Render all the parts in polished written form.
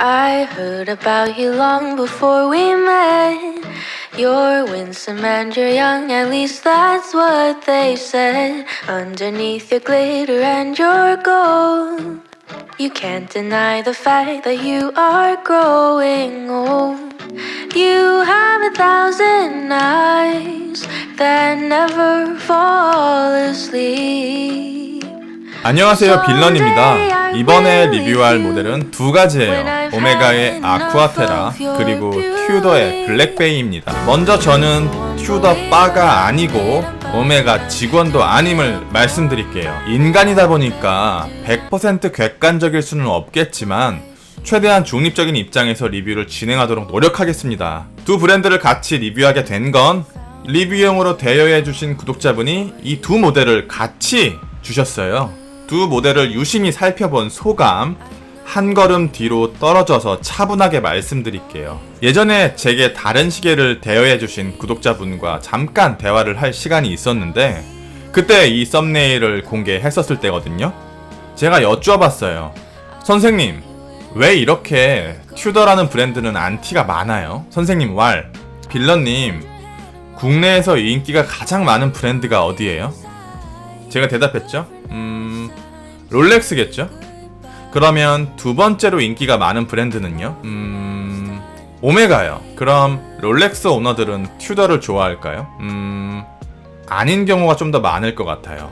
I heard about you long before we met. You're winsome and you're young, at least that's what they said. Underneath your glitter and your gold, you can't deny the fact that you are growing old. You have 1,000 eyes that never fall asleep. 안녕하세요, 빌런입니다. 이번에 리뷰할 모델은 두 가지예요. 오메가의 아쿠아테라 그리고 튜더의 블랙베이입니다. 먼저 저는 튜더 바가 아니고 오메가 직원도 아님을 말씀드릴게요. 인간이다 보니까 100% 객관적일 수는 없겠지만 최대한 중립적인 입장에서 리뷰를 진행하도록 노력하겠습니다. 두 브랜드를 같이 리뷰하게 된 건 리뷰용으로 대여해주신 구독자분이 이 두 모델을 같이 주셨어요. 두 모델을 유심히 살펴본 소감, 한 걸음 뒤로 떨어져서 차분하게 말씀드릴게요. 예전에 제게 다른 시계를 대여해주신 구독자분과 잠깐 대화를 할 시간이 있었는데 그때 이 썸네일을 공개했었을 때거든요. 제가 여쭈어봤어요. 선생님, 왜 이렇게 튜더라는 브랜드는 안티가 많아요? 선생님 왈, 빌런님, 국내에서 인기가 가장 많은 브랜드가 어디예요? 제가 대답했죠. 롤렉스겠죠? 그러면 두 번째로 인기가 많은 브랜드는요? 오메가요. 그럼 롤렉스 오너들은 튜더를 좋아할까요? 아닌 경우가 좀 더 많을 것 같아요.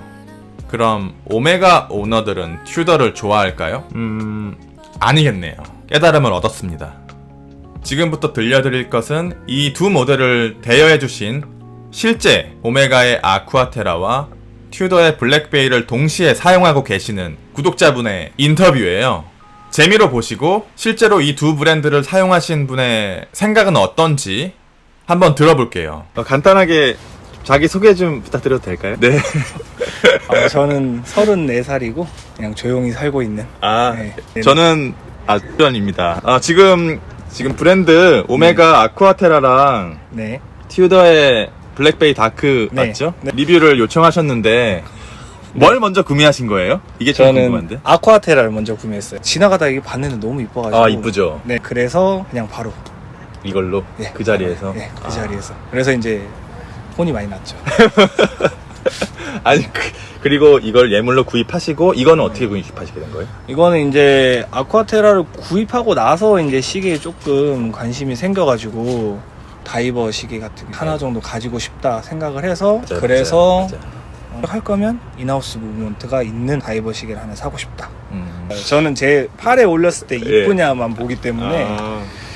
그럼 오메가 오너들은 튜더를 좋아할까요? 아니겠네요. 깨달음을 얻었습니다. 지금부터 들려드릴 것은 이 두 모델을 대여해주신 실제 오메가의 아쿠아테라와 튜더의 블랙베이를 동시에 사용하고 계시는 구독자분의 인터뷰예요. 재미로 보시고 실제로 이 두 브랜드를 사용하신 분의 생각은 어떤지 한번 들어볼게요. 간단하게 자기 소개 좀 부탁드려도 될까요? 네. 저는 34살이고 그냥 조용히 살고 있는. 네. 저는 튜더입니다. 지금 브랜드 오메가 아쿠아테라랑 네. 튜더의 블랙베이 다크 네. 맞죠? 네. 리뷰를 요청하셨는데 뭘 먼저 구매하신 거예요? 이게 좀 저는 궁금한데. 아쿠아테라를 먼저 구매했어요. 지나가다 이게 봤는데 너무 이뻐가지고. 이쁘죠? 네. 그래서 그냥 바로. 이걸로 네, 그 자리에서. 네, 그 자리에서. 그래서 이제 혼이 많이 났죠. 아니 그리고 이걸 예물로 구입하시고 이거는 어떻게 구입하시게 된 거예요? 이거는 이제 아쿠아테라를 구입하고 나서 이제 시계에 조금 관심이 생겨가지고 다이버 시계 같은 거 하나 정도 가지고 싶다 생각을 해서 맞아요, 그래서 맞아요. 할 거면 인하우스 무브먼트가 있는 다이버 시계를 하나 사고 싶다. 저는 제 팔에 올렸을 때 이쁘냐만 보기 때문에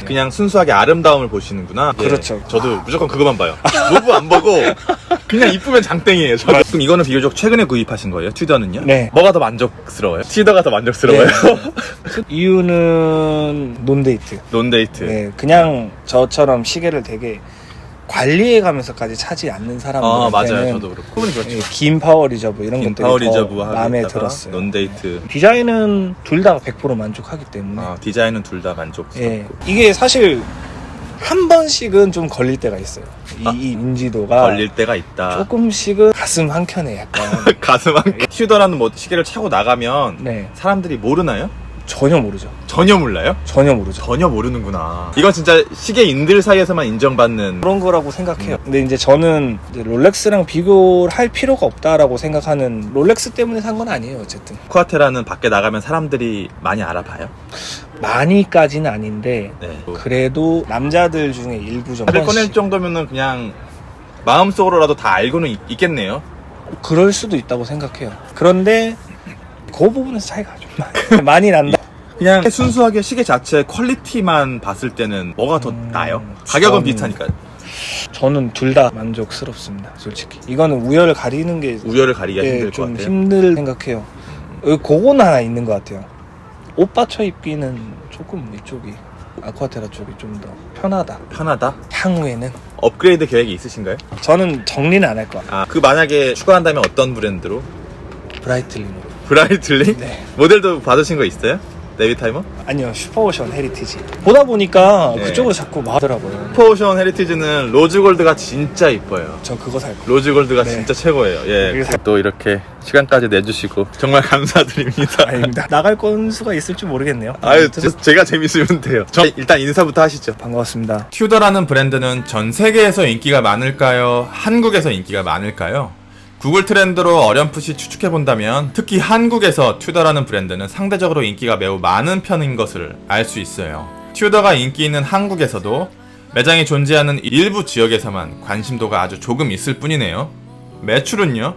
그냥 순수하게 아름다움을 보시는구나. 그렇죠. 저도 무조건 그거만 봐요. 무브 안 보고 그냥 이쁘면 장땡이에요. 저는. 그럼 이거는 비교적 최근에 구입하신 거예요? 튜더는요? 네. 뭐가 더 만족스러워요? 튜더가 더 만족스러워요? 이유는 논데이트. 논데이트. 네, 그냥 저처럼 시계를 되게 관리해가면서까지 차지 않는 사람들한테는 맞아요. 저도 그렇고. 그렇죠. 긴 파워 리저브 이런 것들이 파워 더 리저브 마음에 들었어요. 논데이트. 디자인은 둘 다 100% 만족하기 때문에 디자인은 둘 다 만족스럽고. 예, 이게 사실 한 번씩은 좀 걸릴 때가 있어요. 이 인지도가 걸릴 때가 있다. 조금씩은 가슴 한켠에 약간 가슴 한 튜더라는 시계를 차고 나가면 네, 사람들이 모르나요? 전혀 모르죠. 전혀 몰라요? 전혀 모르죠. 전혀 모르는구나. 이건 진짜 시계인들 사이에서만 인정받는. 그런 거라고 생각해요. 근데 이제 저는 이제 롤렉스랑 비교를 할 필요가 없다라고 생각하는, 롤렉스 때문에 산 건 아니에요. 어쨌든 아쿠아테라는 밖에 나가면 사람들이 많이 알아봐요? 많이까지는 아닌데 네. 그래도 남자들 중에 일부 정도 다들 꺼낼 정도면은 그냥 마음속으로라도 다 알고는 있겠네요. 그럴 수도 있다고 생각해요. 그런데 그 부분에서 차이가 좀 많이 난다. 그냥 순수하게 시계 자체 퀄리티만 봤을 때는 뭐가 더 나아요? 가격은 비슷하니까요. 저는 둘 다 만족스럽습니다. 솔직히 이거는 우열을 가리는 게 우열을 가리기가 힘들 것 좀 같아요. 힘들 생각해요. 그거는 하나 있는 것 같아요. 옷 받쳐 입기는 조금 이쪽이 아쿠아테라 쪽이 좀 더 편하다. 편하다? 향후에는 업그레이드 계획이 있으신가요? 저는 정리는 안 할 것 같아요. 그 만약에 추가한다면 어떤 브랜드로? 브라이틀링으로. 브라이틀링? 네. 모델도 받으신 거 있어요? 네비타이머? 아니요, 슈퍼오션 헤리티지. 보다 보니까 네. 그쪽으로 자꾸 마더라고요. 슈퍼오션 헤리티지는 로즈골드가 진짜 이뻐요. 저 그거 살 거예요. 로즈골드가 네. 진짜 최고예요. 예. 그래서- 또 이렇게 시간까지 내주시고 정말 감사드립니다. 아닙니다. 나갈 건수가 있을지 모르겠네요. 아유, 제가 재밌으면 돼요. 저 일단 인사부터 하시죠. 반갑습니다. 튜더라는 브랜드는 전 세계에서 인기가 많을까요? 한국에서 인기가 많을까요? 구글 트렌드로 어렴풋이 추측해본다면 특히 한국에서 튜더라는 브랜드는 상대적으로 인기가 매우 많은 편인 것을 알 수 있어요. 튜더가 인기 있는 한국에서도 매장이 존재하는 일부 지역에서만 관심도가 아주 조금 있을 뿐이네요. 매출은요?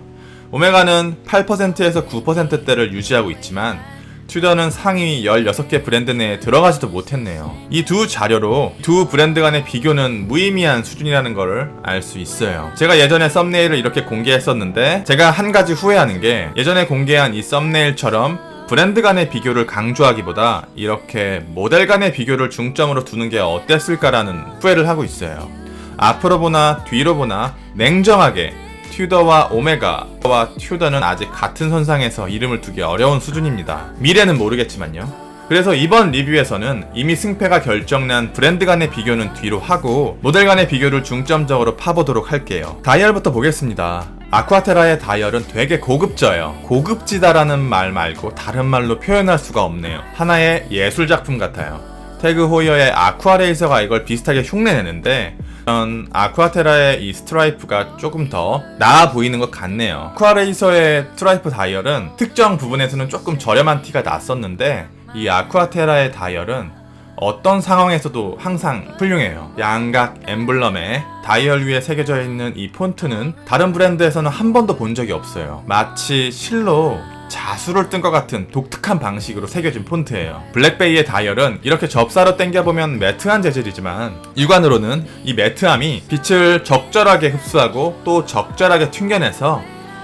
오메가는 8%에서 9%대를 유지하고 있지만 튜더는 상위 16개 브랜드 내에 들어가지도 못했네요. 이 두 자료로 두 브랜드 간의 비교는 무의미한 수준이라는 걸 알 수 있어요. 제가 예전에 썸네일을 이렇게 공개했었는데 제가 한 가지 후회하는 게 예전에 공개한 이 썸네일처럼 브랜드 간의 비교를 강조하기보다 이렇게 모델 간의 비교를 중점으로 두는 게 어땠을까라는 후회를 하고 있어요. 앞으로 보나 뒤로 보나 냉정하게 튜더와 오메가와 튜더는 아직 같은 선상에서 이름을 두기 어려운 수준입니다. 미래는 모르겠지만요. 그래서 이번 리뷰에서는 이미 승패가 결정난 브랜드 간의 비교는 뒤로 하고 모델 간의 비교를 중점적으로 파보도록 할게요. 다이얼부터 보겠습니다. 아쿠아테라의 다이얼은 되게 고급져요. 고급지다라는 말 말고 다른 말로 표현할 수가 없네요. 하나의 예술작품 같아요. 태그 호이어의 아쿠아레이서가 이걸 비슷하게 흉내내는데 전 아쿠아테라의 이 스트라이프가 조금 더 나아 보이는 것 같네요. 아쿠아레이서의 스트라이프 다이얼은 특정 부분에서는 조금 저렴한 티가 났었는데 이 아쿠아테라의 다이얼은 어떤 상황에서도 항상 훌륭해요. 양각 엠블럼에 다이얼 위에 새겨져 있는 이 폰트는 다른 브랜드에서는 한 번도 본 적이 없어요. 마치 실로 자수를 뜬 것 같은 독특한 방식으로 새겨진 폰트예요. 블랙베이의 다이얼은 이렇게 접사로 당겨보면 매트한 재질이지만 육안으로는 이 매트함이 빛을 적절하게 흡수하고 또 적절하게 튕겨내서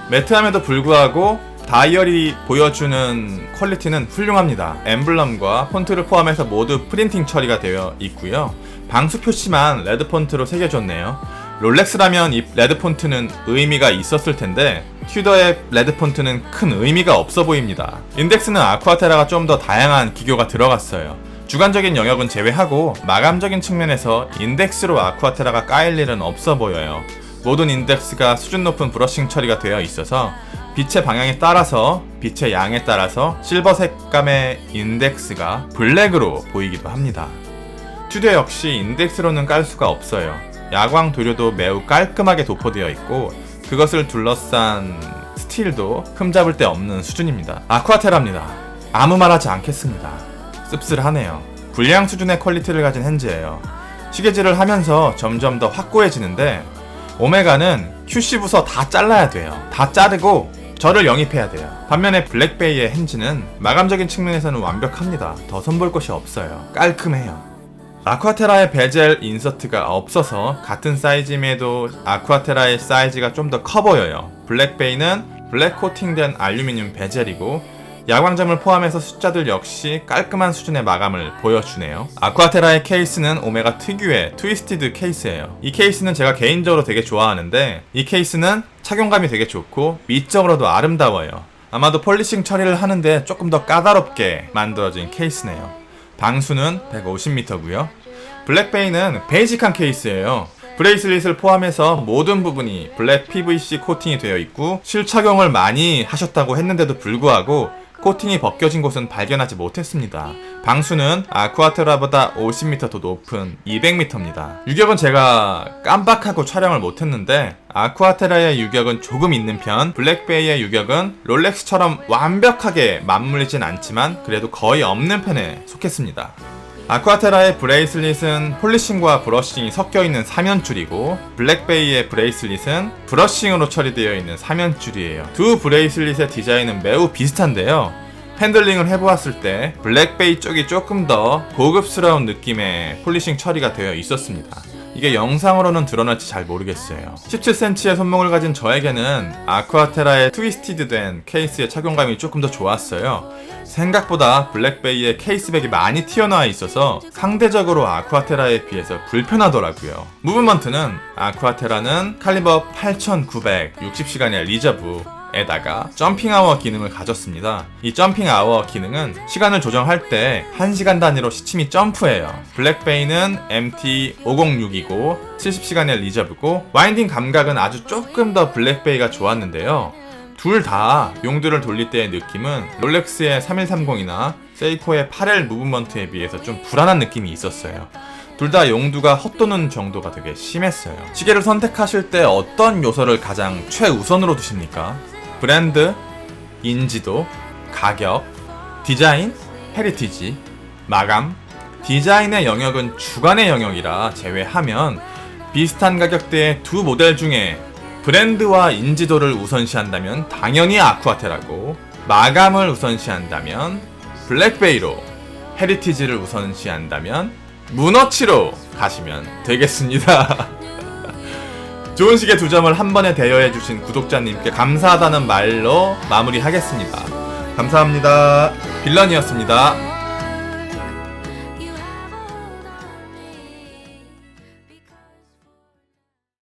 매트함에도 불구하고 다이얼이 보여주는 퀄리티는 훌륭합니다. 엠블럼과 폰트를 포함해서 모두 프린팅 처리가 되어 있고요. 방수 표시만 레드 폰트로 새겨졌네요. 롤렉스라면 이 레드 폰트는 의미가 있었을 텐데 튜더의 레드 폰트는 큰 의미가 없어 보입니다. 인덱스는 아쿠아테라가 좀 더 다양한 기교가 들어갔어요. 주관적인 영역은 제외하고 마감적인 측면에서 인덱스로 아쿠아테라가 까일 일은 없어 보여요. 모든 인덱스가 수준 높은 브러싱 처리가 되어 있어서 빛의 방향에 따라서 빛의 양에 따라서 실버 색감의 인덱스가 블랙으로 보이기도 합니다. 튜더 역시 인덱스로는 깔 수가 없어요. 야광 도료도 매우 깔끔하게 도포되어 있고 그것을 둘러싼 스틸도 흠잡을 데 없는 수준입니다. 아쿠아테라입니다. 아무 말 하지 않겠습니다. 씁쓸하네요. 불량 수준의 퀄리티를 가진 핸즈예요. 시계질을 하면서 점점 더 확고해지는데 오메가는 QC 부서 다 잘라야 돼요. 다 자르고 저를 영입해야 돼요. 반면에 블랙베이의 핸즈는 마감적인 측면에서는 완벽합니다. 더 선볼 것이 없어요. 깔끔해요. 아쿠아테라의 베젤 인서트가 없어서 같은 사이즈임에도 아쿠아테라의 사이즈가 좀 더 커 보여요. 블랙베이는 블랙 코팅된 알루미늄 베젤이고 야광점을 포함해서 숫자들 역시 깔끔한 수준의 마감을 보여주네요. 아쿠아테라의 케이스는 오메가 특유의 트위스티드 케이스예요. 이 케이스는 제가 개인적으로 되게 좋아하는데 이 케이스는 착용감이 되게 좋고 미적으로도 아름다워요. 아마도 폴리싱 처리를 하는데 조금 더 까다롭게 만들어진 케이스네요. 방수는 150m고요. 블랙베이는 베이직한 케이스예요. 브레이슬릿을 포함해서 모든 부분이 블랙 PVC 코팅이 되어 있고 실착용을 많이 하셨다고 했는데도 불구하고 코팅이 벗겨진 곳은 발견하지 못했습니다. 방수는 아쿠아테라보다 50m 더 높은 200m입니다. 유격은 제가 깜빡하고 촬영을 못했는데 아쿠아테라의 유격은 조금 있는 편, 블랙베이의 유격은 롤렉스처럼 완벽하게 맞물리진 않지만 그래도 거의 없는 편에 속했습니다. 아쿠아테라의 브레이슬릿은 폴리싱과 브러싱이 섞여있는 3연줄이고 블랙베이의 브레이슬릿은 브러싱으로 처리되어 있는 3연줄이에요. 두 브레이슬릿의 디자인은 매우 비슷한데요. 핸들링을 해보았을 때 블랙베이 쪽이 조금 더 고급스러운 느낌의 폴리싱 처리가 되어 있었습니다. 이게 영상으로는 드러날지 잘 모르겠어요. 17cm의 손목을 가진 저에게는 아쿠아테라의 트위스티드 된 케이스의 착용감이 조금 더 좋았어요. 생각보다 블랙베이의 케이스백이 많이 튀어나와 있어서 상대적으로 아쿠아테라에 비해서 불편하더라고요. 무브먼트는 아쿠아테라는 칼리버 8960시간의 리저브, 에다가 점핑 아워 기능을 가졌습니다. 이 점핑 아워 기능은 시간을 조정할 때 1시간 단위로 시침이 점프해요. 블랙베이는 MT506이고 70시간의 리저브고 와인딩 감각은 아주 조금 더 블랙베이가 좋았는데요. 둘 다 용두를 돌릴 때의 느낌은 롤렉스의 3130이나 세이코의 8L 무브먼트에 비해서 좀 불안한 느낌이 있었어요. 둘 다 용두가 헛도는 정도가 되게 심했어요. 시계를 선택하실 때 어떤 요소를 가장 최우선으로 두십니까? 브랜드, 인지도, 가격, 디자인, 헤리티지, 마감. 디자인의 영역은 주관의 영역이라 제외하면 비슷한 가격대의 두 모델 중에 브랜드와 인지도를 우선시한다면 당연히 아쿠아테라고, 마감을 우선시한다면 블랙베이로, 헤리티지를 우선시한다면 문어치로 가시면 되겠습니다. 좋은 시계 2점을 한 번에 대여해주신 구독자님께 감사하다는 말로 마무리하겠습니다. 감사합니다. 빌런이었습니다.